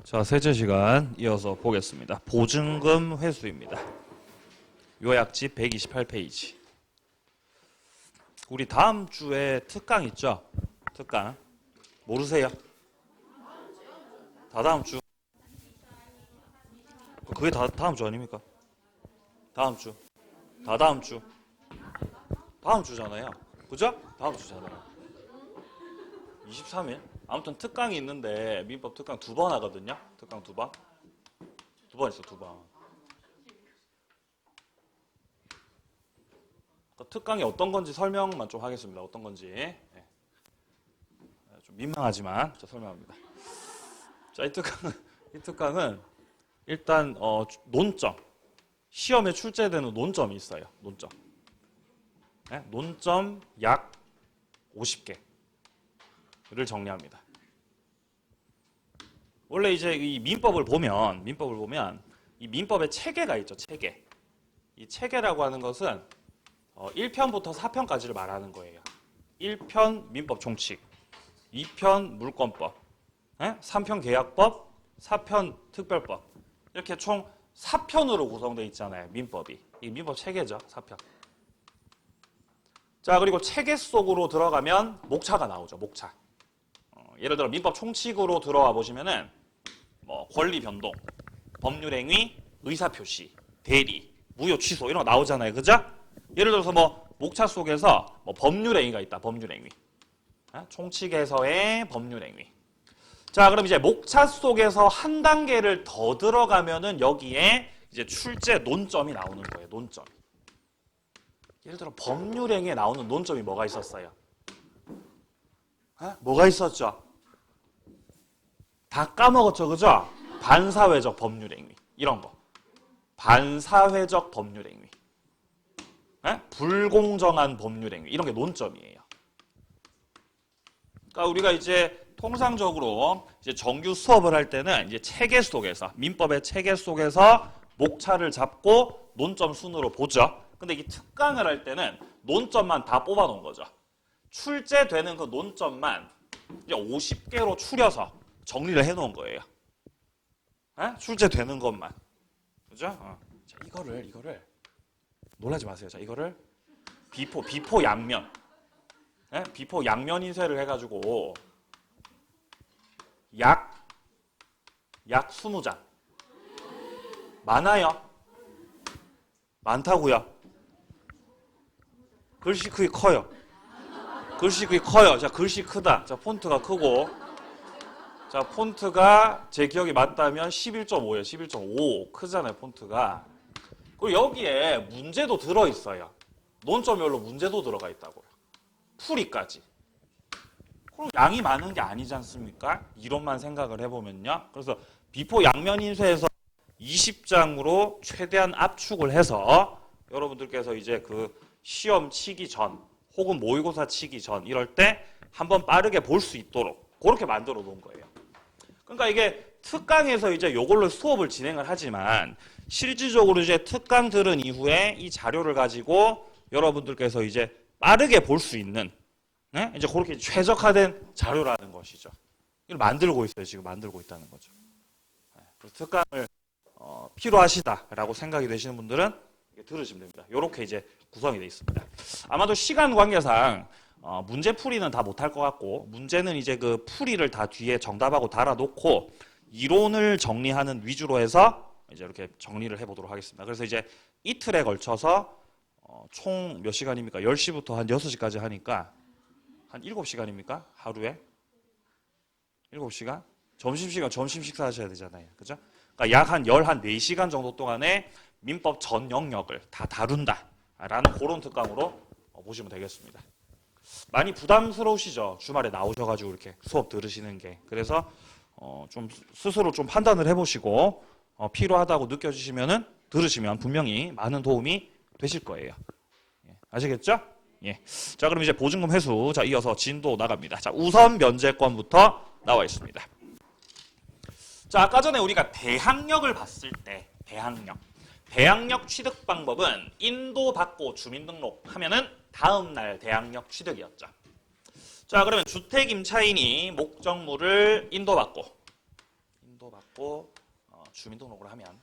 자, 셋째 시간 이어서 보겠습니다. 보증금 회수입니다. 요약집 128페이지. 우리 다음 주에 특강 있죠? 특강. 모르세요? 다 다음 주. 그게 다 다음 주 아닙니까? 다음 주. 다 다음 주. 다음 주잖아요. 그죠? 다음 주잖아요. 23일? 아무튼 특강이 있는데 민법 특강 2번 하거든요. 특강 2번. 2번 있어, 2번. 특강이 어떤 건지 설명만 좀 하겠습니다. 어떤 건지. 네. 좀 민망하지만 자, 설명합니다. 자, 이 특강은 일단 논점. 시험에 출제되는 논점이 있어요. 논점. 네? 논점 약 50개를 정리합니다. 원래 이제 이 민법을 보면 이 민법에 체계가 있죠. 체계. 이 체계라고 하는 것은 1편부터 4편까지를 말하는 거예요. 1편 민법 총칙, 2편 물권법, 3편 계약법, 4편 특별법. 이렇게 총 4편으로 구성되어 있잖아요. 민법이. 이 민법 체계죠. 4편. 자, 그리고 체계 속으로 들어가면 목차가 나오죠. 목차. 예를 들어 민법 총칙으로 들어와 보시면은 뭐 권리 변동, 법률 행위, 의사 표시, 대리, 무효 취소 이런 거 나오잖아요. 그죠? 예를 들어서 뭐 목차 속에서 뭐 법률 행위가 있다. 법률 행위. 총칙에서의 법률 행위. 자, 그럼 이제 목차 속에서 한 단계를 더 들어가면은 여기에 이제 출제 논점이 나오는 거예요. 논점. 예를 들어 법률 행위에 나오는 논점이 뭐가 있었어요? 뭐가 있었죠? 다 까먹었죠, 그죠? 반사회적 법률 행위 이런 거. 반사회적 법률 행위. 불공정한 법률 행위 이런 게 논점이에요. 그러니까 우리가 이제 통상적으로 이제 정규 수업을 할 때는 이제 체계 속에서 민법의 체계 속에서 목차를 잡고 논점 순으로 보죠. 근데 이 특강을 할 때는 논점만 다 뽑아 놓은 거죠. 출제되는 그 논점만 이제 50개로 추려서 정리를 해 놓은 거예요. 출제되는 것만. 그죠? 자, 이거를 놀라지 마세요. 자, 이거를 비포 양면. 비포 양면 인쇄를 해 가지고 약 20장. 많아요? 많다고요? 글씨 크기 커요. 글씨 크기 커요. 자, 글씨 크다. 자, 폰트가 크고. 자, 폰트가 제 기억이 맞다면 11.5예요. 11.5. 크잖아요, 폰트가. 그리고 여기에 문제도 들어있어요. 논점별로 문제도 들어가 있다고요. 풀이까지. 그럼 양이 많은 게 아니지 않습니까? 이론만 생각을 해보면요. 그래서 비포 양면 인쇄에서 20장으로 최대한 압축을 해서 여러분들께서 이제 그 시험 치기 전 혹은 모의고사 치기 전 이럴 때 한번 빠르게 볼 수 있도록 그렇게 만들어 놓은 거예요. 그러니까 이게 특강에서 이제 요걸로 수업을 진행을 하지만 실질적으로 이제 특강 들은 이후에 이 자료를 가지고 여러분들께서 이제 빠르게 볼 수 있는 이제 그렇게 최적화된 자료라는 것이죠. 이걸 만들고 있어요. 지금 만들고 있다는 거죠. 그래서 특강을 필요하시다라고 생각이 되시는 분들은 들으시면 됩니다. 이렇게 이제 구성이 되어 있습니다. 아마도 시간 관계상 문제 풀이는 다 못할 것 같고 문제는 이제 그 풀이를 다 뒤에 정답하고 달아놓고 이론을 정리하는 위주로 해서 이제 이렇게 정리를 해보도록 하겠습니다. 그래서 이제 이틀에 걸쳐서 총 몇 시간입니까? 10시부터 한 6시까지 하니까 한 7시간입니까? 하루에? 7시간? 점심시간 점심 식사하셔야 되잖아요. 그죠? 그러니까 약 한 4시간 정도 동안에 민법 전 영역을 다 다룬다라는 그런 특강으로 보시면 되겠습니다. 많이 부담스러우시죠? 주말에 나오셔가지고 이렇게 수업 들으시는 게. 그래서 좀 스스로 좀 판단을 해보시고 필요하다고 느껴지시면은 들으시면 분명히 많은 도움이 되실 거예요. 아시겠죠? 예. 자, 그럼 이제 보증금 회수. 자, 이어서 진도 나갑니다. 자, 우선 면제권부터 나와 있습니다. 자, 아까 전에 우리가 대항력을 봤을 때 대항력 취득 방법은 인도받고 주민등록 하면은 다음 날 대항력 취득이었죠. 자, 그러면 주택 임차인이 목적물을 인도받고 인도받고 주민등록을 하면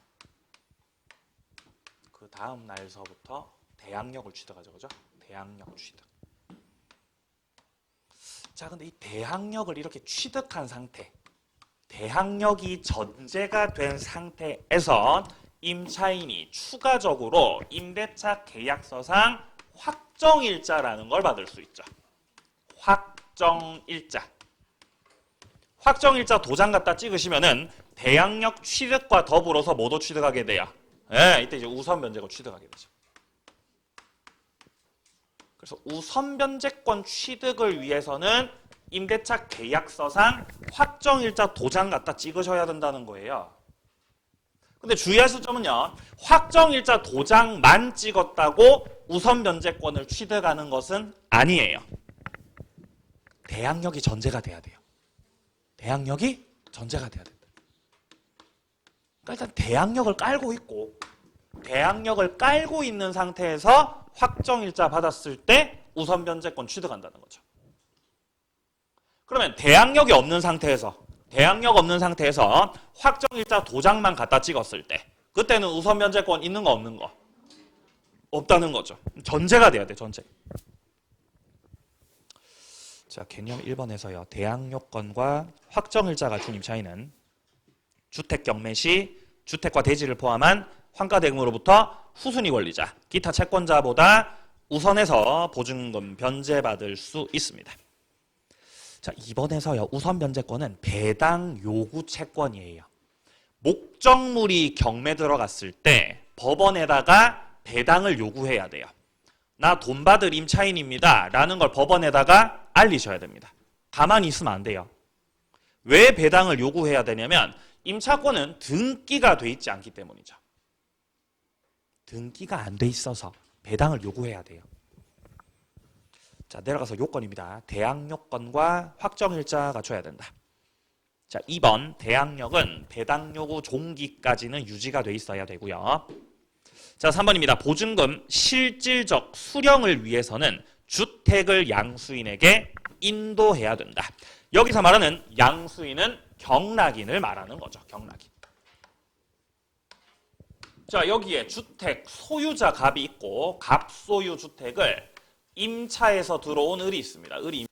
그 다음 날서부터 대항력을 취득하죠. 그죠? 대항력 취득. 자, 근데 이 대항력을 이렇게 취득한 상태, 대항력이 전제가 된 상태에서 임차인이 추가적으로 임대차 계약서상 확정일자라는 걸 받을 수 있죠. 확정일자. 확정일자 도장 갖다 찍으시면은 대항력 취득과 더불어서 뭐도 취득하게 돼요. 네, 이때 이제 우선 변제권 취득하게 되죠. 그래서 우선 변제권 취득을 위해서는 임대차 계약서상 확정일자 도장 갖다 찍으셔야 된다는 거예요. 근데 주의하실 점은요. 확정일자 도장만 찍었다고 우선 변제권을 취득하는 것은 아니에요. 대항력이 전제가 돼야 돼요. 대항력이 전제가 돼야 된다. 그러니까 일단 대항력을 깔고 있고 대항력을 깔고 있는 상태에서 확정일자 받았을 때 우선 변제권 취득한다는 거죠. 그러면 대항력이 없는 상태에서 확정일자 도장만 갖다 찍었을 때 그때는 우선 변제권 있는 거 없는 거? 없다는 거죠. 전제가 돼야 돼. 전제. 자, 개념 1번에서요. 대항력권과 확정일자가 준 임차인은 주택 경매 시 주택과 대지를 포함한 환가대금으로부터 후순위 권리자, 기타 채권자보다 우선해서 보증금 변제받을 수 있습니다. 자, 2번에서요. 우선 변제권은 배당 요구 채권이에요. 목적물이 경매 들어갔을 때 법원에다가 배당을 요구해야 돼요. 나 돈 받을 임차인입니다. 라는 걸 법원에다가 알리셔야 됩니다. 가만히 있으면 안 돼요. 왜 배당을 요구해야 되냐면 임차권은 등기가 돼 있지 않기 때문이죠. 등기가 안 돼 있어서 배당을 요구해야 돼요. 자, 내려가서 요건입니다. 대항력권과 확정일자 갖춰야 된다. 자, 2번 대항력은 배당 요구 종기까지는 유지가 돼 있어야 되고요. 자, 3번입니다. 보증금 실질적 수령을 위해서는 주택을 양수인에게 인도해야 된다. 여기서 말하는 양수인은 경락인을 말하는 거죠. 경락인. 자, 여기에 주택 소유자 갑이 있고 갑소유 주택을 임차에서 들어온 을이 있습니다. 을이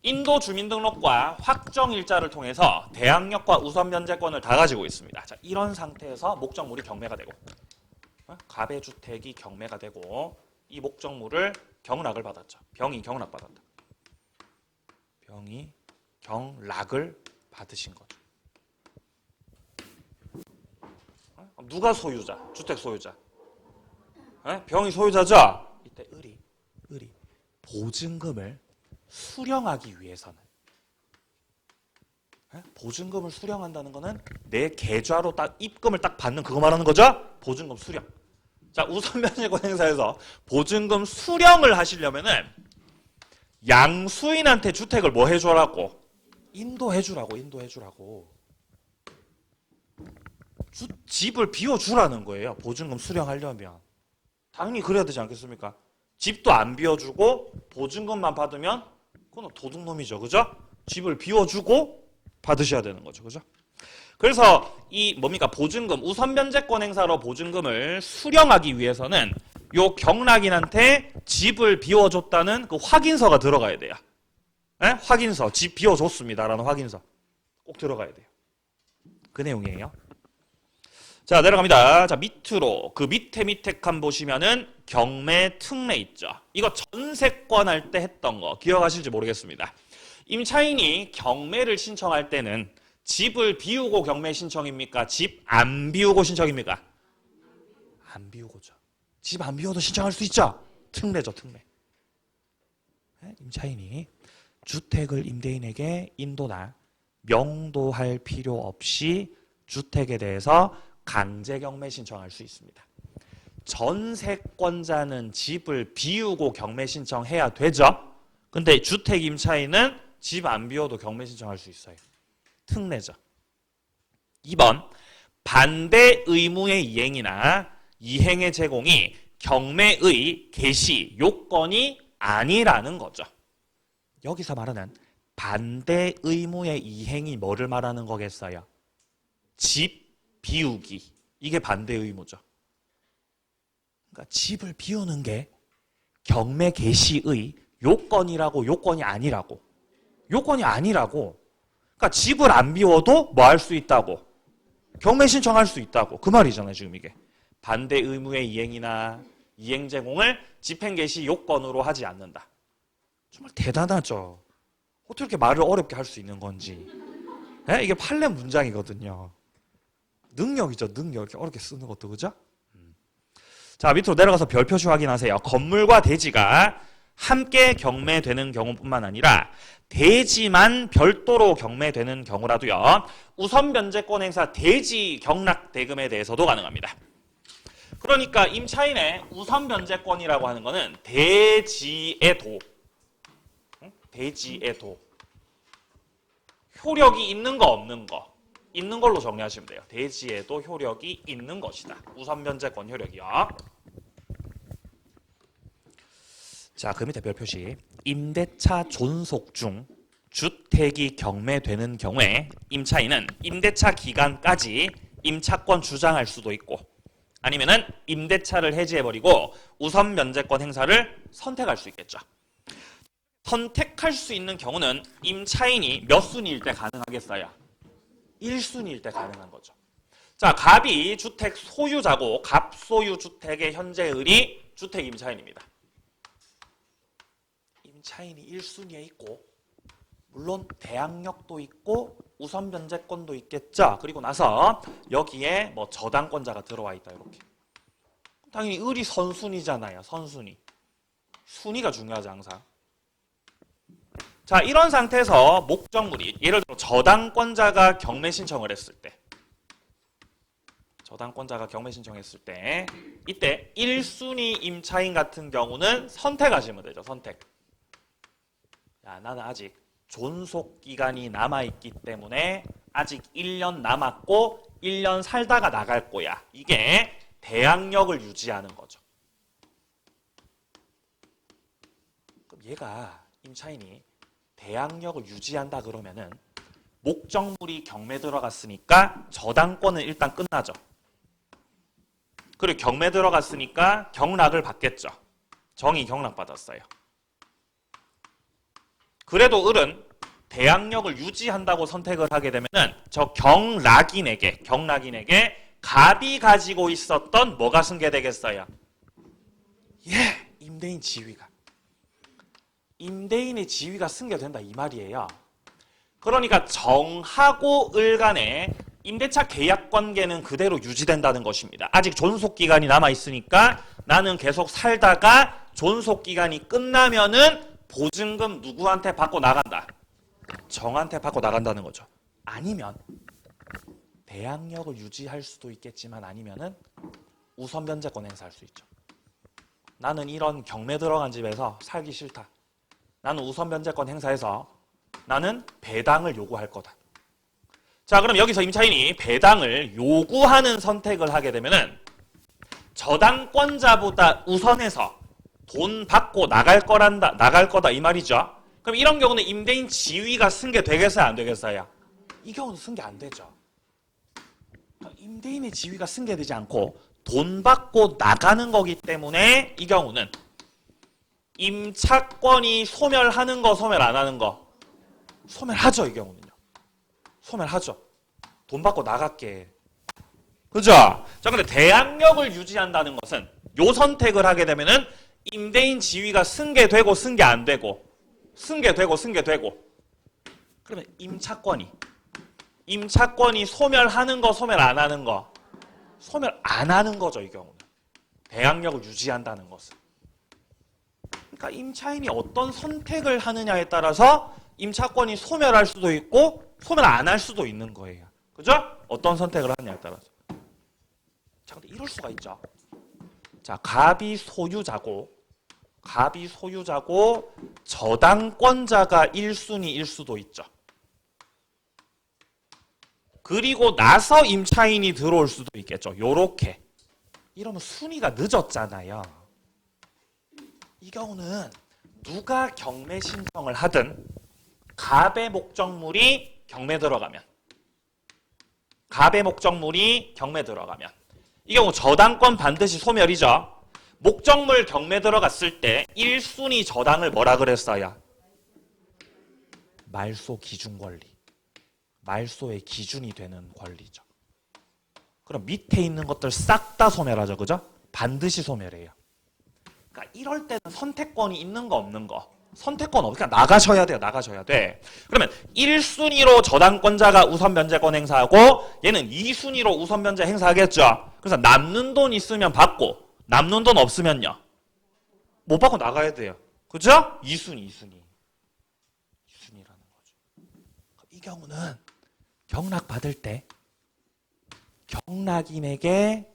인도 주민등록과 확정일자를 통해서 대항력과 우선 변제권을 다 가지고 있습니다. 자, 이런 상태에서 목적물이 경매가 되고 갑의 주택이 경매가 되고 이 목적물을 경락을 받았죠. 병이 경락 받았다. 병이 경락을 받으신 거죠. 누가 소유자? 주택 소유자. 병이 소유자죠? 이때 을이 보증금을 수령하기 위해서는 보증금을 수령한다는 거는 내 계좌로 딱 입금을 딱 받는 그거 말하는 거죠? 보증금 수령. 자, 우선 변제권 행사에서 보증금 수령을 하시려면은 양수인한테 주택을 뭐 해주라고? 인도해주라고. 집을 비워주라는 거예요. 보증금 수령하려면. 당연히 그래야 되지 않겠습니까? 집도 안 비워주고 보증금만 받으면 그건 도둑놈이죠. 그죠? 집을 비워주고 받으셔야 되는 거죠. 그죠? 그래서 이 뭡니까? 보증금, 우선 변제권 행사로 보증금을 수령하기 위해서는 요 경락인한테 집을 비워줬다는 그 확인서가 들어가야 돼요. 확인서, 집 비워줬습니다라는 확인서 꼭 들어가야 돼요. 그 내용이에요. 자, 내려갑니다. 자, 밑으로 그 밑에 칸 보시면은 경매 특례 있죠. 이거 전세권 할 때 했던 거 기억하실지 모르겠습니다. 임차인이 경매를 신청할 때는 집을 비우고 경매 신청입니까? 집 안 비우고 신청입니까? 안 비우고죠. 집 안 비워도 신청할 수 있죠. 특례죠, 특례. 임차인이 주택을 임대인에게 인도나 명도할 필요 없이 주택에 대해서 강제 경매 신청할 수 있습니다. 전세권자는 집을 비우고 경매 신청해야 되죠. 근데 주택 임차인은 집 안 비워도 경매 신청할 수 있어요. 특례죠. 2번 반대 의무의 이행이나 이행의 제공이 경매의 개시 요건이 아니라는 거죠. 여기서 말하는 반대 의무의 이행이 뭐를 말하는 거겠어요? 집 비우기. 이게 반대 의무죠. 그러니까 집을 비우는 게 경매 개시의 요건이라고 요건이 아니라고. 요건이 아니라고. 그러니까 집을 안 비워도 뭐 할 수 있다고. 경매 신청할 수 있다고. 그 말이잖아요, 지금 이게. 반대 의무의 이행이나 이행 제공을 집행 개시 요건으로 하지 않는다. 정말 대단하죠. 어떻게 이렇게 말을 어렵게 할 수 있는 건지. 네? 이게 판례 문장이거든요. 능력이죠, 능력. 이렇게 어렵게 쓰는 것도, 그죠? 자, 밑으로 내려가서 별 표시 확인하세요. 건물과 대지가 함께 경매되는 경우뿐만 아니라 대지만 별도로 경매되는 경우라도요. 우선 변제권 행사 대지 경락 대금에 대해서도 가능합니다. 그러니까 임차인의 우선 변제권이라고 하는 거는 대지의 도. 대지의 도. 효력이 있는 거 없는 거. 있는 걸로 정리하시면 돼요. 대지에도 효력이 있는 것이다. 우선 변제권 효력이요. 자, 그 밑에 별 표시. 임대차 존속 중 주택이 경매되는 경우에 임차인은 임대차 기간까지 임차권 주장할 수도 있고 아니면은 임대차를 해지해버리고 우선 변제권 행사를 선택할 수 있겠죠. 선택할 수 있는 경우는 임차인이 몇 순위일 때 가능하겠어요? 1순위일 때 가능한 거죠. 자, 갑이 주택 소유자고 갑소유 주택의 현재 을이 주택 임차인입니다. 임차인이 1순위에 있고 물론 대항력도 있고 우선 변제권도 있겠죠. 그리고 나서 여기에 뭐 저당권자가 들어와 있다 이렇게. 당연히 을이 선순위잖아요. 선순위. 순위가 중요하죠 항상. 자, 이런 상태에서 목적물이 예를 들어 저당권자가 경매 신청을 했을 때 저당권자가 경매 신청했을 때 이때 1순위 임차인 같은 경우는 선택하시면 되죠. 선택. 야, 나는 아직 존속기간이 남아있기 때문에 아직 1년 남았고 1년 살다가 나갈 거야. 이게 대항력을 유지하는 거죠. 그럼 얘가 임차인이 대항력을 유지한다 그러면은 목적물이 경매 들어갔으니까 저당권은 일단 끝나죠. 그리고 경매 들어갔으니까 경락을 받겠죠. 정의 경락받았어요. 그래도 을은 대항력을 유지한다고 선택을 하게 되면은 저 경락인에게 갑이 가지고 있었던 뭐가 승계되겠어요? 예, 임대인 지위가. 임대인의 지위가 승계된다 이 말이에요. 그러니까 정하고 을 간의 임대차 계약 관계는 그대로 유지된다는 것입니다. 아직 존속기간이 남아있으니까 나는 계속 살다가 존속기간이 끝나면은 보증금 누구한테 받고 나간다? 정한테 받고 나간다는 거죠. 아니면 대항력을 유지할 수도 있겠지만 아니면은 우선 변제권 행사할 수 있죠. 나는 이런 경매 들어간 집에서 살기 싫다. 나는 우선 변제권 행사해서 나는 배당을 요구할 거다. 자, 그럼 여기서 임차인이 배당을 요구하는 선택을 하게 되면은 저당권자보다 우선해서 돈 받고 나갈 거다 이 말이죠. 그럼 이런 경우는 임대인 지위가 승계되겠어요, 안 되겠어요? 이 경우는 승계 안 되죠. 임대인의 지위가 승계되지 않고 돈 받고 나가는 거기 때문에 이 경우는 임차권이 소멸하는 거, 소멸 안 하는 거? 소멸하죠, 이 경우는요. 소멸하죠. 돈 받고 나갈게. 그죠? 자, 근데 대항력을 유지한다는 것은 요 선택을 하게 되면은 임대인 지위가 승계되고 승계 안 되고 승계되고 그러면 임차권이 소멸하는 거, 소멸 안 하는 거? 소멸 안 하는 거죠, 이 경우는. 대항력을 유지한다는 것은. 그러니까 임차인이 어떤 선택을 하느냐에 따라서 임차권이 소멸할 수도 있고 소멸 안 할 수도 있는 거예요. 그죠? 어떤 선택을 하느냐에 따라서. 자, 근데 이럴 수가 있죠. 자, 갑이 소유자고 저당권자가 1순위일 수도 있죠. 그리고 나서 임차인이 들어올 수도 있겠죠. 요렇게. 이러면 순위가 늦었잖아요. 이 경우는 누가 경매 신청을 하든 갑의 목적물이 경매 들어가면. 갑의 목적물이 경매 들어가면. 이 경우 저당권 반드시 소멸이죠. 목적물 경매 들어갔을 때 1순위 저당을 뭐라 그랬어요? 말소 기준 권리. 말소의 기준이 되는 권리죠. 그럼 밑에 있는 것들 싹 다 소멸하죠. 그죠? 반드시 소멸해요. 그러니까 이럴 때는 선택권이 있는 거 없는 거. 선택권 없으니까 나가셔야 돼요. 나가셔야 돼. 그러면 1순위로 저당권자가 우선 면제권 행사하고 얘는 2순위로 우선 면제 행사하겠죠. 그래서 남는 돈 있으면 받고 남는 돈 없으면요. 못 받고 나가야 돼요. 그죠? 2순위라는 거죠. 이 경우는 경락 받을 때 경락인에게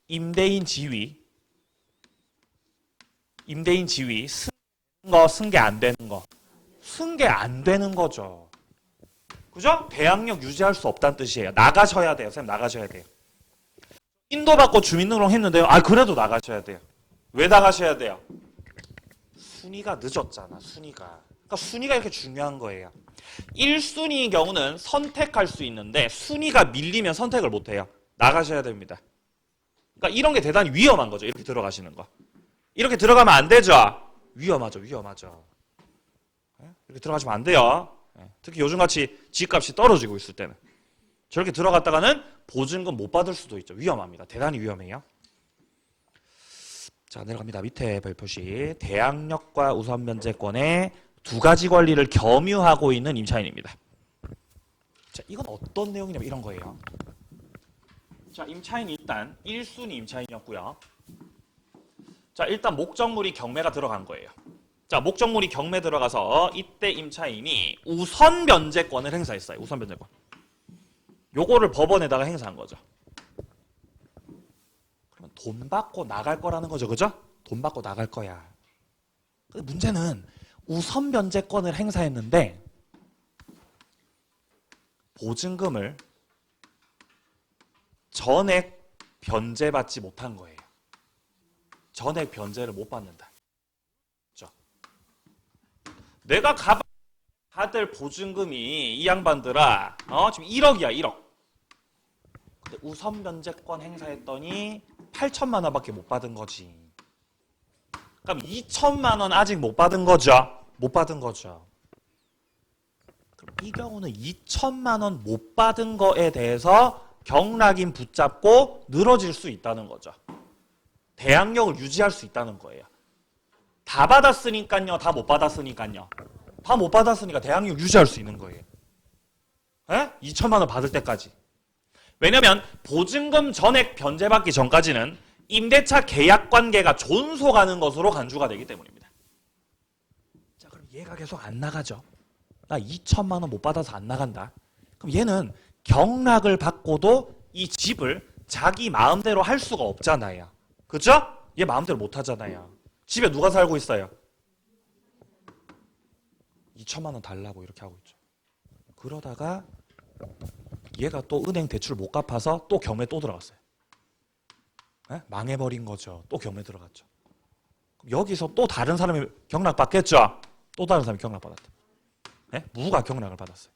임대인 지위 승계 안 되는 거. 승계 안 되는 거죠. 그죠? 대항력 유지할 수 없다는 뜻이에요. 나가셔야 돼요. 선생님 나가셔야 돼요. 인도받고 주민등록 했는데요. 그래도 나가셔야 돼요. 왜 나가셔야 돼요? 순위가 늦었잖아. 순위가. 그러니까 순위가 이렇게 중요한 거예요. 1순위의 경우는 선택할 수 있는데 순위가 밀리면 선택을 못 해요. 나가셔야 됩니다. 그러니까 이런 게 대단히 위험한 거죠. 이렇게 들어가시는 거. 이렇게 들어가면 안 되죠. 위험하죠. 이렇게 들어가시면 안 돼요. 특히 요즘같이 집값이 떨어지고 있을 때는. 저렇게 들어갔다가는 보증금 못 받을 수도 있죠. 위험합니다. 대단히 위험해요. 자, 내려갑니다. 밑에 별표시. 대항력과 우선 면제권의 두 가지 권리를 겸유하고 있는 임차인입니다. 자, 이건 어떤 내용이냐면 이런 거예요. 자, 임차인이 일단 1순위 임차인이었고요. 자, 일단 목적물이 경매가 들어간 거예요. 자, 목적물이 경매 들어가서 이때 임차인이 우선 면제권을 행사했어요. 우선 면제권. 요거를 법원에다가 행사한 거죠. 그러면 돈 받고 나갈 거라는 거죠. 그죠? 돈 받고 나갈 거야. 근데 문제는 우선 면제권을 행사했는데 보증금을 전액 변제받지 못한 거예요. 전액 변제를 못 받는다. 그렇죠? 내가 받을 보증금이 이 양반들아 지금 1억이야. 1억. 근데 우선 면제권 행사했더니 8천만 원밖에 못 받은 거지. 그럼 2천만 원 아직 못 받은 거죠. 못 받은 거죠. 그럼 이 경우는 2천만 원 못 받은 거에 대해서 경락인 붙잡고 늘어질 수 있다는 거죠. 대항력을 유지할 수 있다는 거예요. 다 받았으니까요. 다 못 받았으니까요. 다 못 받았으니까 대항력 유지할 수 있는 거예요. 2천만 원 받을 때까지. 왜냐면 보증금 전액 변제받기 전까지는 임대차 계약 관계가 존속하는 것으로 간주가 되기 때문입니다. 자, 그럼 얘가 계속 안 나가죠. 나 2천만 원 못 받아서 안 나간다. 그럼 얘는 경락을 받고도 이 집을 자기 마음대로 할 수가 없잖아요. 그죠? 얘 마음대로 못 하잖아요. 집에 누가 살고 있어요? 2천만 원 달라고 이렇게 하고 있죠. 그러다가 얘가 또 은행 대출 못 갚아서 또 경매 또 들어갔어요. 망해버린 거죠. 또 경매 들어갔죠. 그럼 여기서 또 다른 사람이 경락 받겠죠? 또 다른 사람이 경락 받았다. 무가 경락을 받았어요.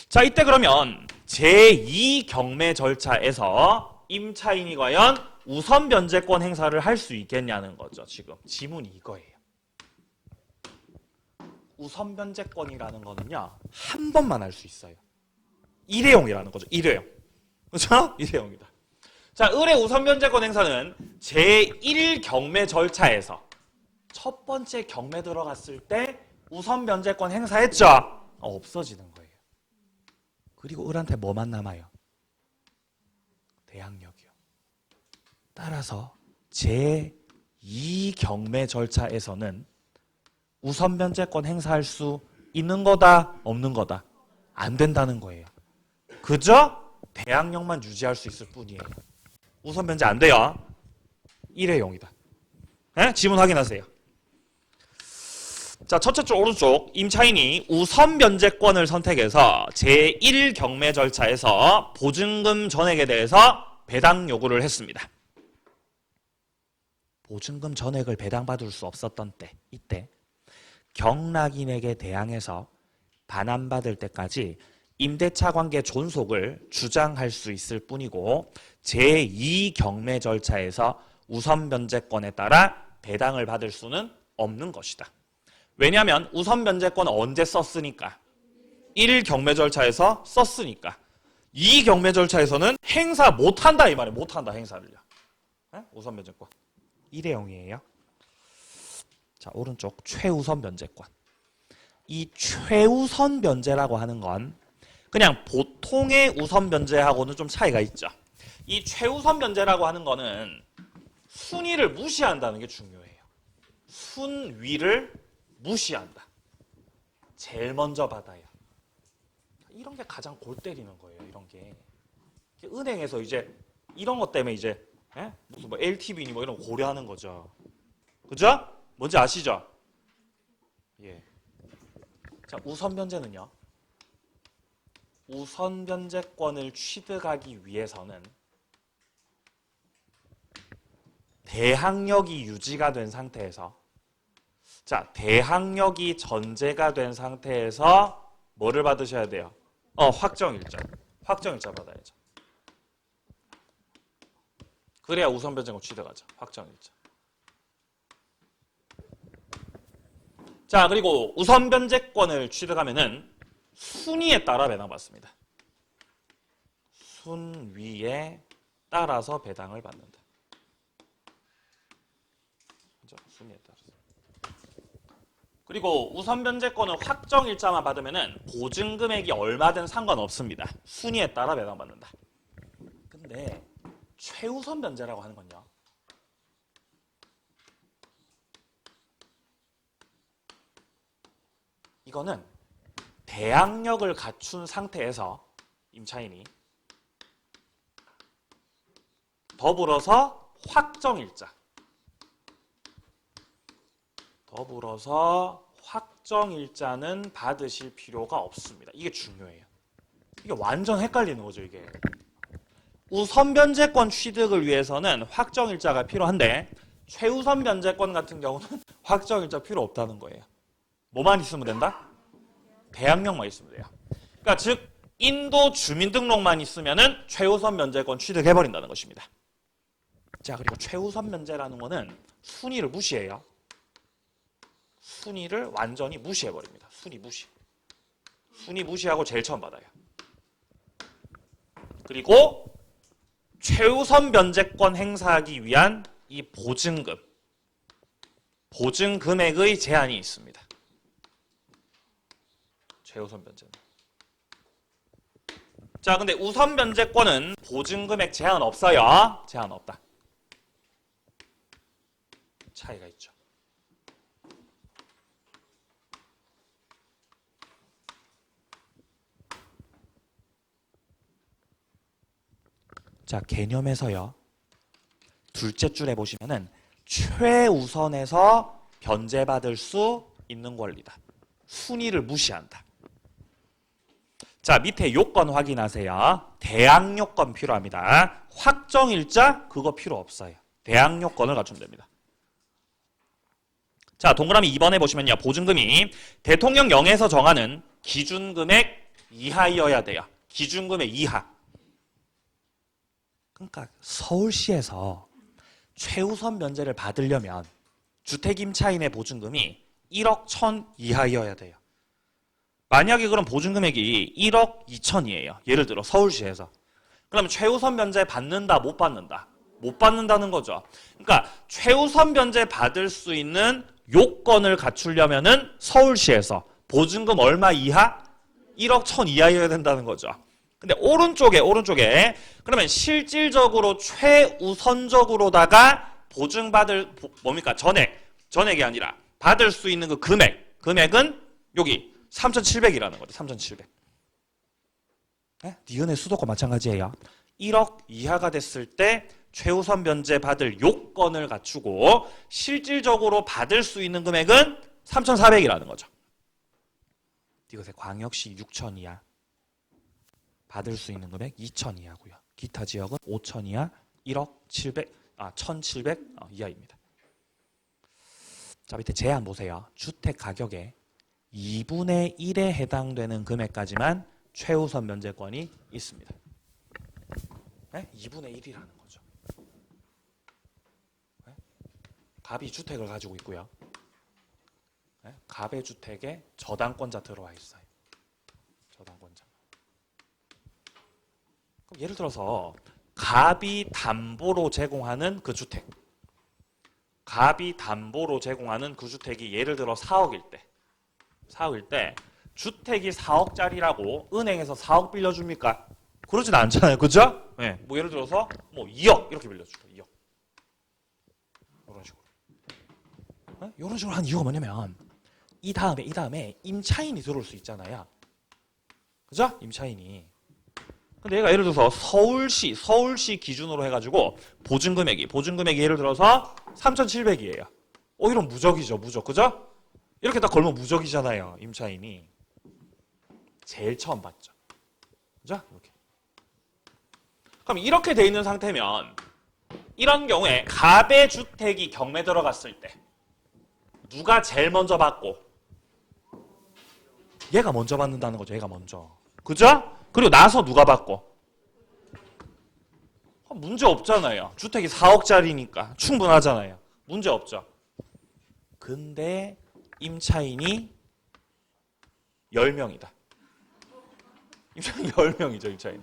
자, 이때 그러면 제2 경매 절차에서 임차인이 과연 우선 변제권 행사를 할 수 있겠냐는 거죠. 지금 지문이 이거예요. 우선 변제권이라는 거는요, 한 번만 할 수 있어요. 일회용이라는 거죠. 일회용. 그렇죠? 일회용이다. 자, 을의 우선 변제권 행사는 제1 경매 절차에서 첫 번째 경매 들어갔을 때 우선 변제권 행사했죠? 없어지는 거예요. 그리고 을한테 뭐만 남아요? 대항력이요. 따라서 제2 경매 절차에서는 우선 변제권 행사할 수 있는 거다, 없는 거다? 안 된다는 거예요. 그저 대항력만 유지할 수 있을 뿐이에요. 우선 변제 안 돼요. 일회용이다. 지문 확인하세요. 자, 첫째 쪽 오른쪽 임차인이 우선 변제권을 선택해서 제1 경매 절차에서 보증금 전액에 대해서 배당 요구를 했습니다. 보증금 전액을 배당받을 수 없었던 때, 이때 경락인에게 대항해서 반환받을 때까지 임대차 관계 존속을 주장할 수 있을 뿐이고 제2경매 절차에서 우선 변제권에 따라 배당을 받을 수는 없는 것이다. 왜냐하면 우선 변제권은 언제 썼으니까 1경매 절차에서 썼으니까 2경매 절차에서는 행사 못한다 이 말이에요. 못한다 행사를요. 네? 우선 변제권 1의 0이에요. 자, 오른쪽 최우선 변제권. 이 최우선 변제라고 하는 건 그냥 보통의 우선 변제하고는 좀 차이가 있죠. 이 최우선 변제라고 하는 거는 순위를 무시한다는 게 중요해요. 순위를 무시한다. 제일 먼저 받아요. 이런 게 가장 골 때리는 거예요. 이런 게. 은행에서 이제 이런 것 때문에 이제 무슨 뭐 LTV니 뭐 이런 거 고려하는 거죠. 그죠? 뭔지 아시죠? 예. 자, 우선 변제는요. 우선 변제권을 취득하기 위해서는 대항력이 유지가 된 상태에서 자, 대항력이 전제가 된 상태에서 뭐를 받으셔야 돼요? 확정일자. 확정일자 받아야죠. 그래야 우선 변제권 취득하죠. 확정일자. 자, 그리고 우선 변제권을 취득하면은 순위에 따라 배당받습니다. 순위에 따라서 배당을 받는다. 그죠? 순위에 따라서. 그리고 우선 변제권은 확정일자만 받으면은 보증 금액이 얼마든 상관없습니다. 순위에 따라 배당받는다. 근데 최우선 변제라고 하는 건요. 이거는 대항력을 갖춘 상태에서 임차인이 더불어서 확정일자는 받으실 필요가 없습니다. 이게 중요해요. 이게 완전 헷갈리는 거죠, 이게. 우선 변제권 취득을 위해서는 확정일자가 필요한데 최우선 변제권 같은 경우는 확정일자 필요 없다는 거예요. 뭐만 있으면 된다? 대항력만 있으면 돼요. 그러니까 즉 인도 주민등록만 있으면은 최우선 변제권 취득해버린다는 것입니다. 자, 그리고 최우선 변제라는 거는 순위를 무시해요. 순위를 완전히 무시해버립니다. 순위 무시하고 제일 처음 받아요. 그리고 최우선 변제권 행사하기 위한 이 보증 금액의 제한이 있습니다. 최우선 변제는. 자, 근데 우선 변제권은 보증 금액 제한 없어요. 제한 없다. 차이가 있죠. 자, 개념에서요. 둘째 줄에 보시면은 최우선에서 변제받을 수 있는 권리다. 순위를 무시한다. 자, 밑에 요건 확인하세요. 대항요건 필요합니다. 확정일자 그거 필요 없어요. 대항요건을 갖추면 됩니다. 자, 동그라미 2번에 보시면요. 보증금이 대통령령에서 정하는 기준금액 이하여야 돼요. 기준금액 이하. 그러니까 서울시에서 최우선 변제를 받으려면 주택임차인의 보증금이 1억 1천 이하여야 돼요. 만약에 그럼 보증금액이 1억 2천이에요. 예를 들어 서울시에서. 그럼 최우선 변제 받는다, 못 받는다? 못 받는다는 거죠. 그러니까 최우선 변제 받을 수 있는 요건을 갖추려면은 서울시에서 보증금 얼마 이하? 1억 1천 이하여야 된다는 거죠. 근데 오른쪽에 그러면 실질적으로 최우선적으로다가 보증받을 뭡니까? 전액이 아니라 받을 수 있는 그 금액은 여기 3,700이라는 거죠. 3,700. 네? 니은의 수도권 마찬가지예요. 1억 이하가 됐을 때 최우선 변제 받을 요건을 갖추고 실질적으로 받을 수 있는 금액은 3,400이라는 거죠. 이것에 광역시 6천 이하 받을 수 있는 금액 2천 이하고요. 기타 지역은 5천 이하 1억 700, 1,700 이하입니다. 자, 밑에 제한 보세요. 주택 가격의 2분의 1에 해당되는 금액까지만 최우선 면제권이 있습니다. 네? 2분의 1이라는 거죠. 네? 갑이 주택을 가지고 있고요. 네? 갑의 주택에 저당권자 들어와 있어요. 저당권자. 그럼 예를 들어서 갑이 담보로 제공하는 그 주택. 갑이 담보로 제공하는 그 주택이 예를 들어 4억일 때 주택이 4억짜리라고 은행에서 4억 빌려줍니까? 그러진 않잖아요. 그죠? 네. 뭐 예를 들어서 뭐 2억 이렇게 빌려주죠. 2억. 이런 식으로. 네? 이런 식으로 한 이유가 뭐냐면 이 다음에 임차인이 들어올 수 있잖아요. 그죠? 임차인이. 근데 얘가 예를 들어서 서울시 기준으로 해가지고 보증금액이 예를 들어서 3,700이에요. 이런 무적이죠, 무적. 그죠? 이렇게 딱 걸면 무적이잖아요, 임차인이. 제일 처음 봤죠. 그죠? 이렇게. 그럼 이렇게 돼 있는 상태면 이런 경우에 갑의 주택이 경매 들어갔을 때 누가 제일 먼저 받고? 얘가 먼저 받는다는 거죠, 얘가 먼저. 그죠? 그리고 나서 누가 받고? 문제 없잖아요. 주택이 4억짜리니까 충분하잖아요. 문제 없죠. 근데 임차인이 10명이다. 임차인 10명이죠, 임차인.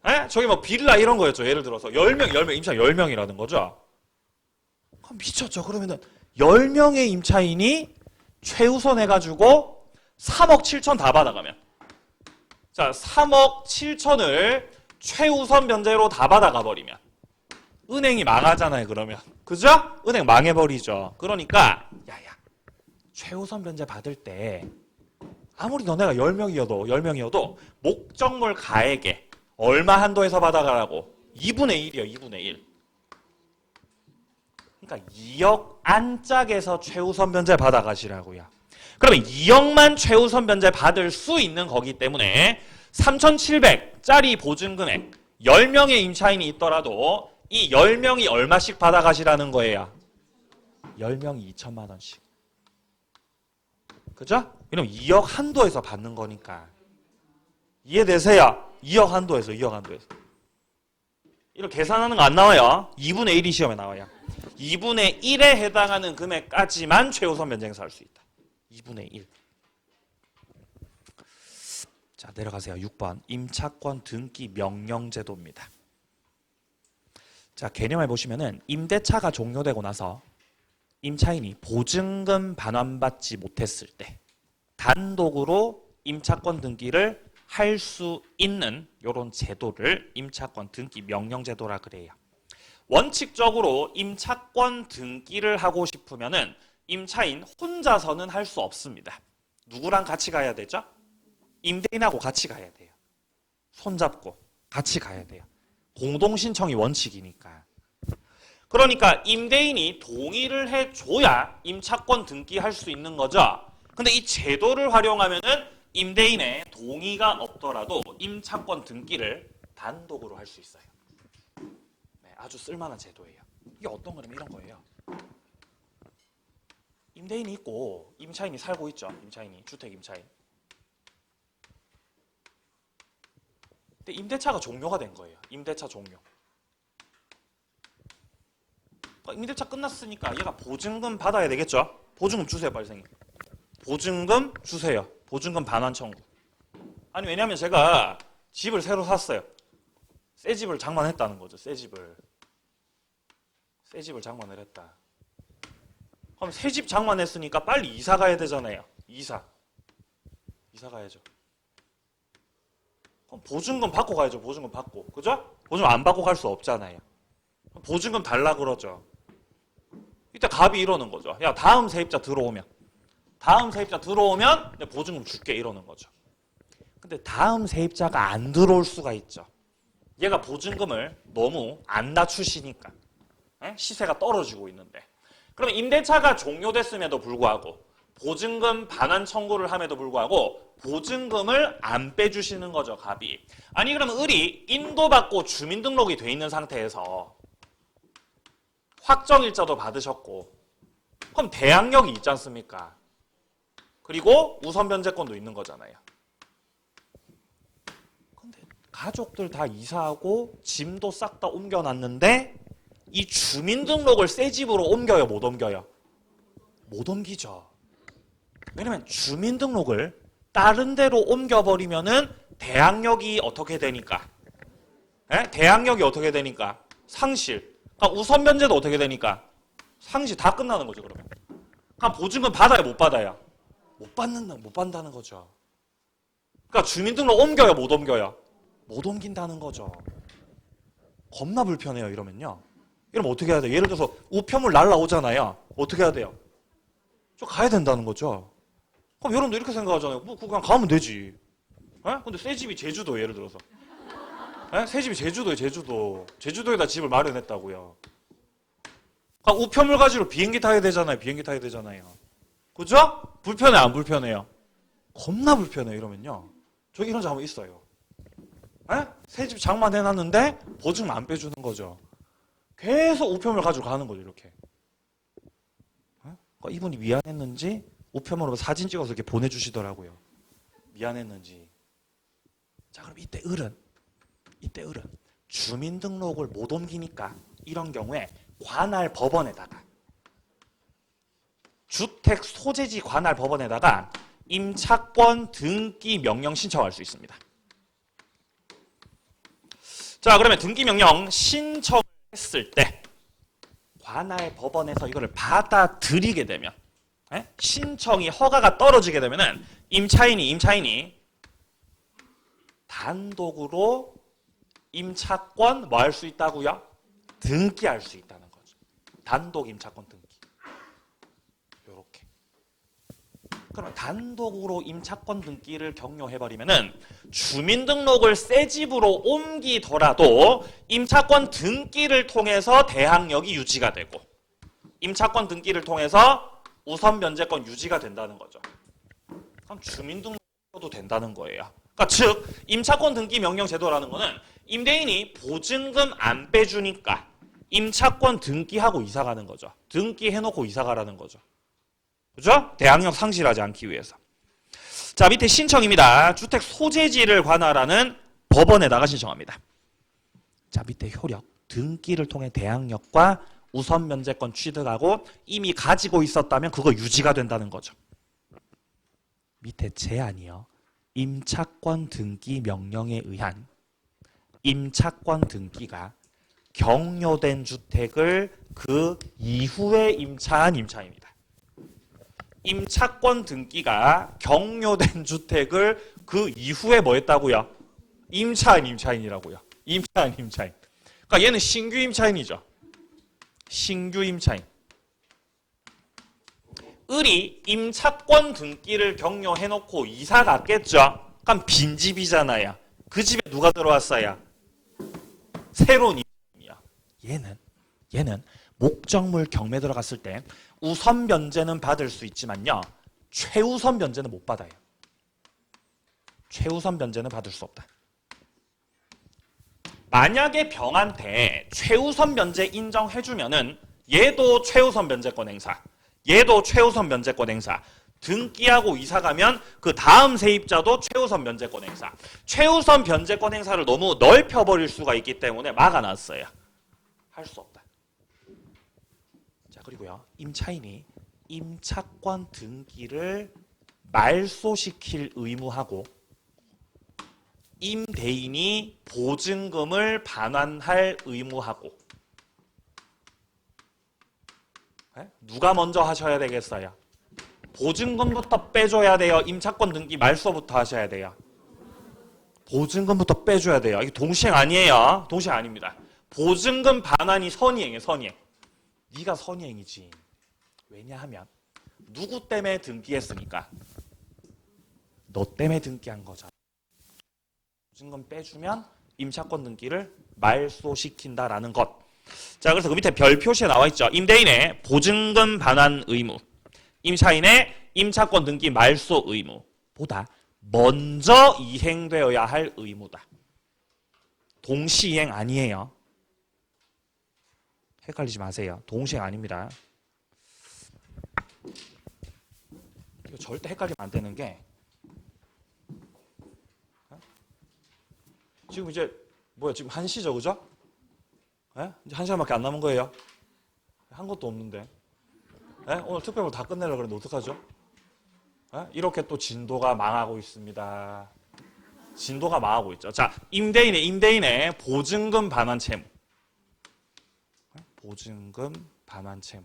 에? 저기 뭐 빌라 이런 거였죠. 예를 들어서 10명, 임차인 10명이라는 거죠. 그럼 미쳤죠. 그러면은 10명의 임차인이 최우선 해가지고 3억 7천 다 받아가면. 자, 3억 7천을 최우선 면제로 다 받아가 버리면 은행이 망하잖아요, 그러면. 그죠? 은행 망해버리죠. 그러니까 야야, 최우선 면제 받을 때 아무리 너네가 10명이어도 목적물 가액에 얼마 한도에서 받아가라고? 2분의 1이요, 2분의 1. 그러니까 2억 안짝에서 최우선 면제 받아가시라고요. 그러면 2억만 최우선 면제 받을 수 있는 거기 때문에 3,700짜리 보증금액 10명의 임차인이 있더라도 이 10명이 얼마씩 받아가시라는 거예요? 10명이 2천만 원씩. 그죠? 이러면 2억 한도에서 받는 거니까. 이해되세요? 2억 한도에서. 이렇게 계산하는 거 안 나와요. 2분의 1이 시험에 나와요. 2분의 1에 해당하는 금액까지만 최우선 면제 행사할 수 있다. 2분의 1. 자, 내려가세요. 6번. 임차권 등기 명령제도입니다. 자, 개념을 보시면은 임대차가 종료되고 나서 임차인이 보증금 반환받지 못했을 때 단독으로 임차권 등기를 할 수 있는 이런 제도를 임차권 등기 명령제도라 그래요. 원칙적으로 임차권 등기를 하고 싶으면은 임차인 혼자서는 할 수 없습니다. 누구랑 같이 가야 되죠? 임대인하고 같이 가야 돼요. 손잡고 같이 가야 돼요. 공동신청이 원칙이니까. 그러니까 임대인이 동의를 해줘야 임차권 등기할 수 있는 거죠. 근데 이 제도를 활용하면은 임대인의 동의가 없더라도 임차권 등기를 단독으로 할 수 있어요. 네, 아주 쓸만한 제도예요. 이게 어떤 거냐면 이런 거예요. 임대인이 있고 임차인이 살고 있죠. 임차인이, 주택 임차인. 근데 임대차가 종료가 된 거예요. 임대차 종료. 임대차 끝났으니까 얘가 보증금 받아야 되겠죠. 보증금 주세요, 빨리 생님. 보증금 주세요. 보증금 반환 청구. 아니, 왜냐면 제가 집을 새로 샀어요. 새 집을 장만했다는 거죠. 새 집을 장만을 했다. 그럼 새 집 장만했으니까 빨리 이사 가야 되잖아요. 이사 가야죠. 그럼 보증금 받고 가야죠. 보증금 받고. 그죠? 보증금 안 받고 갈 수 없잖아요. 보증금 달라 그러죠. 이때 갑이 이러는 거죠. 야, 다음 세입자 들어오면 내 보증금 줄게 이러는 거죠. 근데 다음 세입자가 안 들어올 수가 있죠. 얘가 보증금을 너무 안 낮추시니까. 시세가 떨어지고 있는데. 그러면 임대차가 종료됐음에도 불구하고 보증금 반환 청구를 함에도 불구하고 보증금을 안 빼주시는 거죠, 갑이. 아니, 그러면 을이 인도받고 주민등록이 돼 있는 상태에서 확정일자도 받으셨고 그럼 대항력이 있지 않습니까? 그리고 우선 변제권도 있는 거잖아요. 근데 가족들 다 이사하고 짐도 싹 다 옮겨놨는데 이 주민등록을 새 집으로 옮겨요, 못 옮겨요? 못 옮기죠. 왜냐면 주민등록을 다른 데로 옮겨버리면은 대항력이 어떻게 되니까? 대항력이 어떻게 되니까? 상실. 그러니까 우선 변제도 어떻게 되니까? 상실. 다 끝나는 거죠, 그러면. 그럼 보증금 받아요, 못 받아요? 못 받는다는 거죠. 그러니까 주민등록 옮겨요, 못 옮겨요? 못 옮긴다는 거죠. 겁나 불편해요, 이러면요. 이러면 어떻게 해야 돼요? 예를 들어서 우편물 날라오잖아요. 어떻게 해야 돼요? 저 가야 된다는 거죠. 그럼 여러분도 이렇게 생각하잖아요. 뭐 그냥 가면 되지. 근데 새 집이 제주도 예를 들어서. 새 집이 제주도에 제주도에다 집을 마련했다고요. 그러니까 우편물 가지고 비행기 타야 되잖아요. 그죠? 불편해 안 불편해요? 겁나 불편해요. 이러면요. 저기 이런 적 한번 있어요. 새 집 장만해놨는데 보증금 안 빼주는 거죠. 계속 우편물 가지고 가는 거죠. 이렇게. 그러니까 이분이 미안했는지 우편물로 사진 찍어서 이렇게 보내주시더라고요. 미안했는지. 자, 그럼 이때 을은 주민등록을 못 옮기니까 이런 경우에 관할 법원에다가 주택 소재지 관할 법원에다가 임차권 등기 명령 신청할 수 있습니다. 자, 그러면 등기 명령 신청했을 때 관할 법원에서 이거를 받아들이게 되면 신청이 허가가 떨어지게 되면은 임차인이 단독으로 임차권 뭐 할 수 있다고요? 등기할 수 있다는 거죠. 단독 임차권 등기. 요렇게. 그러면 단독으로 임차권 등기를 격려해버리면은 주민등록을 새 집으로 옮기더라도 임차권 등기를 통해서 대항력이 유지가 되고 임차권 등기를 통해서 우선 변제권 유지가 된다는 거죠. 그럼 주민등록도 된다는 거예요. 그러니까 즉 임차권 등기 명령 제도라는 거는 임대인이 보증금 안 빼주니까 임차권 등기하고 이사 가는 거죠. 등기해놓고 이사 가라는 거죠. 그죠? 대항력 상실하지 않기 위해서. 자, 밑에 신청입니다. 주택 소재지를 관할하는 법원에다가 신청합니다. 자, 밑에 효력. 등기를 통해 대항력과 우선 면제권 취득하고 이미 가지고 있었다면 그거 유지가 된다는 거죠. 밑에 제한이요. 임차권 등기 명령에 의한 임차권 등기가 격려된 주택을 그 이후에 임차한 임차인입니다. 임차권 등기가 격려된 주택을 그 이후에 뭐 했다고요? 임차한 임차인이라고요. 임차한 임차인. 그러니까 얘는 신규 임차인이죠. 신규 임차인. 을이 임차권 등기를 격려해놓고 이사 갔겠죠. 그럼 빈집이잖아요. 그 집에 누가 들어왔어요? 새로운 임차인이야. 얘는 목적물 경매 들어갔을 때 우선 변제는 받을 수 있지만요. 최우선 변제는 못 받아요. 최우선 변제는 받을 수 없다. 만약에 병한테 최우선 변제 인정해주면은 얘도 최우선 변제권 행사, 얘도 최우선 변제권 행사, 등기하고 이사 가면 그 다음 세입자도 최우선 변제권 행사. 최우선 변제권 행사를 너무 넓혀버릴 수가 있기 때문에 막아놨어요. 할 수 없다. 자, 그리고요. 임차인이 임차권 등기를 말소시킬 의무하고 임대인이 보증금을 반환할 의무하고 누가 먼저 하셔야 되겠어요? 보증금부터 빼줘야 돼요? 임차권 등기 말소부터 하셔야 돼요? 보증금부터 빼줘야 돼요. 이게 동시행 아니에요. 동시행 아닙니다. 보증금 반환이 선이행이에요. 선이행. 네가 선이행이지. 왜냐하면 누구 때문에 등기했으니까? 너 때문에 등기한 거잖아. 보증금 빼주면 임차권 등기를 말소시킨다라는 것. 자, 그래서 그 밑에 별 표시에 나와 있죠. 임대인의 보증금 반환 의무, 임차인의 임차권 등기 말소 의무보다 먼저 이행되어야 할 의무다. 동시이행 아니에요. 헷갈리지 마세요. 동시행 아닙니다. 이거 절대 헷갈리면 안 되는 게 지금 이제 지금 1시죠, 그죠? 예? 이제 1시간밖에 안 남은 거예요. 한 것도 없는데. 예? 오늘 특별을 다 끝내려고 그랬는데 어떡하죠? 예? 이렇게 또 진도가 망하고 있습니다. 진도가 망하고 있죠. 자, 임대인의 보증금 반환 채무. 보증금 반환 채무.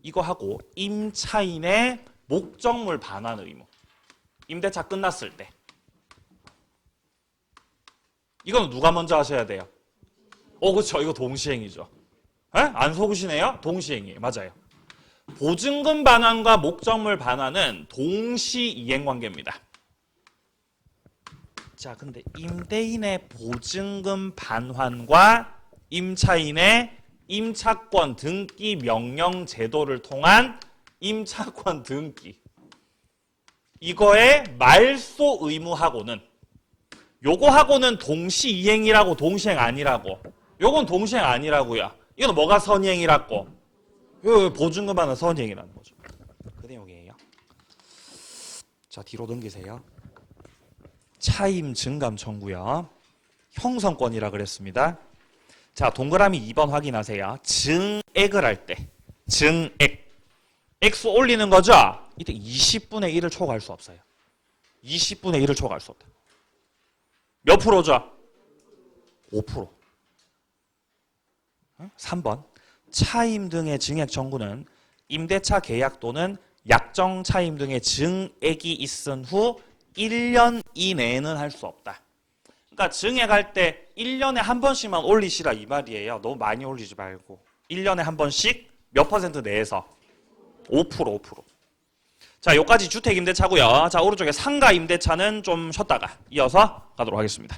이거 하고 임차인의 목적물 반환 의무. 임대차 끝났을 때. 이거는 누가 먼저 하셔야 돼요? 그렇죠. 이거 동시행이죠. 에? 안 속으시네요? 동시행이에요. 맞아요. 보증금 반환과 목적물 반환은 동시 이행 관계입니다. 자, 근데 임대인의 보증금 반환과 임차인의 임차권 등기 명령 제도를 통한 임차권 등기. 이거의 말소 의무하고는 요거하고는 동시 이행이라고 동시행 아니라고. 요건 동시행 아니라고요. 이건 뭐가 선이행이라고? 요 보증금 반환 선이행이라는 거죠. 그 내용이에요. 자, 뒤로 넘기세요. 차임 증감 청구요. 형성권이라 그랬습니다. 자, 동그라미 2번 확인하세요. 증액을 할 때. 증액. 액수 올리는 거죠? 이때 20분의 1을 초과할 수 없어요. 20분의 1을 초과할 수 없다. 몇 프로죠? 5%. 3번. 차임 등의 증액 청구는 임대차 계약 또는 약정 차임 등의 증액이 있은 후 1년 이내에는 할 수 없다. 그러니까 증액할 때 1년에 한 번씩만 올리시라 이 말이에요. 너무 많이 올리지 말고. 1년에 한 번씩 몇 퍼센트 내에서? 5%. 자, 여기까지 주택 임대차고요. 자, 오른쪽에 상가 임대차는 좀 쉬었다가 이어서 가도록 하겠습니다.